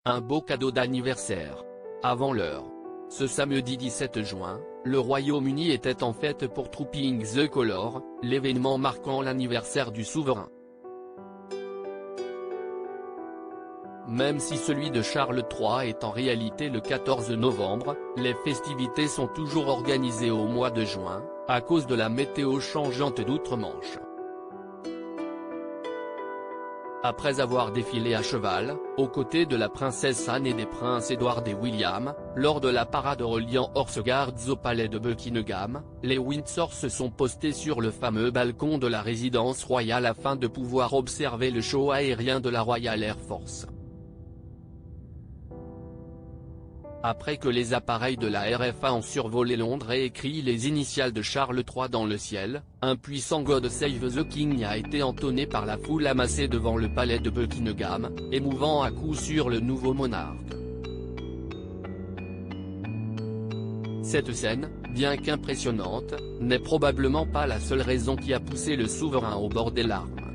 Un beau cadeau d'anniversaire. Avant l'heure. Ce samedi 17 juin, le Royaume-Uni était en fête pour Trooping the Colour, l'événement marquant l'anniversaire du souverain. Même si celui de Charles III est en réalité le 14 novembre, les festivités sont toujours organisées au mois de juin, à cause de la météo changeante d'outre-Manche. Après avoir défilé à cheval, aux côtés de la princesse Anne et des princes Édouard et William, lors de la parade reliant Horse Guards au palais de Buckingham, les Windsor se sont postés sur le fameux balcon de la résidence royale afin de pouvoir observer le show aérien de la Royal Air Force. Après que les appareils de la RFA ont survolé Londres et écrit les initiales de Charles III dans le ciel, un puissant God Save the King a été entonné par la foule amassée devant le palais de Buckingham, émouvant à coup sûr le nouveau monarque. Cette scène, bien qu'impressionnante, n'est probablement pas la seule raison qui a poussé le souverain au bord des larmes.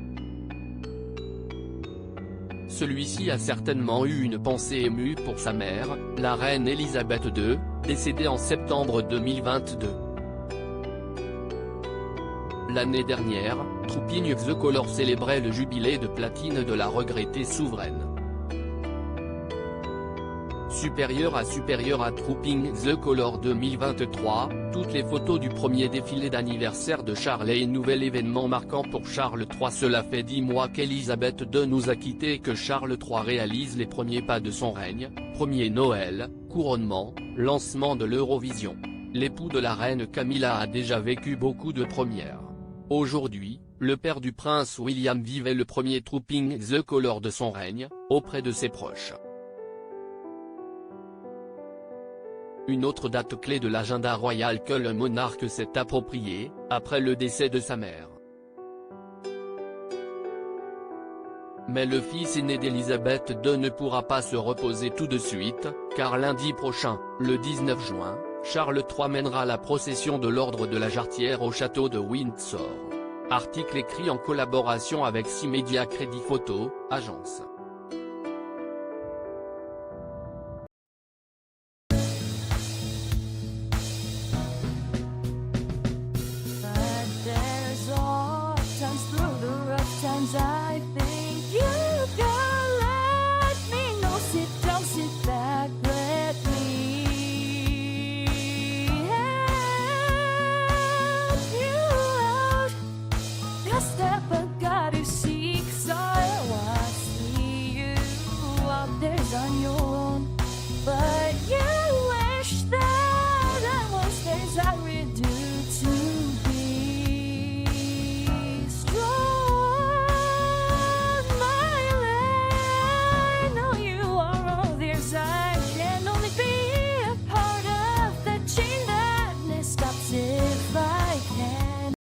Celui-ci a certainement eu une pensée émue pour sa mère, la reine Elisabeth II, décédée en septembre 2022. L'année dernière, Trooping the Colour célébrait le jubilé de platine de la regrettée souveraine. Supérieur à Trooping the Colour 2023, toutes les photos du premier défilé d'anniversaire de Charles et nouvel événement marquant pour Charles III. Cela fait 10 mois qu'Elisabeth II nous a quittés et que Charles III réalise les premiers pas de son règne, premier Noël, couronnement, lancement de l'Eurovision. L'époux de la reine Camilla a déjà vécu beaucoup de premières. Aujourd'hui, le père du prince William vivait le premier Trooping the Colour de son règne, auprès de ses proches. Une autre date clé de l'agenda royal que le monarque s'est appropriée, après le décès de sa mère. Mais le fils aîné d'Elisabeth II ne pourra pas se reposer tout de suite, car lundi prochain, le 19 juin, Charles III mènera la procession de l'ordre de la Jarretière au château de Windsor. Article écrit en collaboration avec 6 médias Crédit Photo, agence. I think you can let me know. Sit back, let me help you out. The step I gotta seek, so I see you out there's on your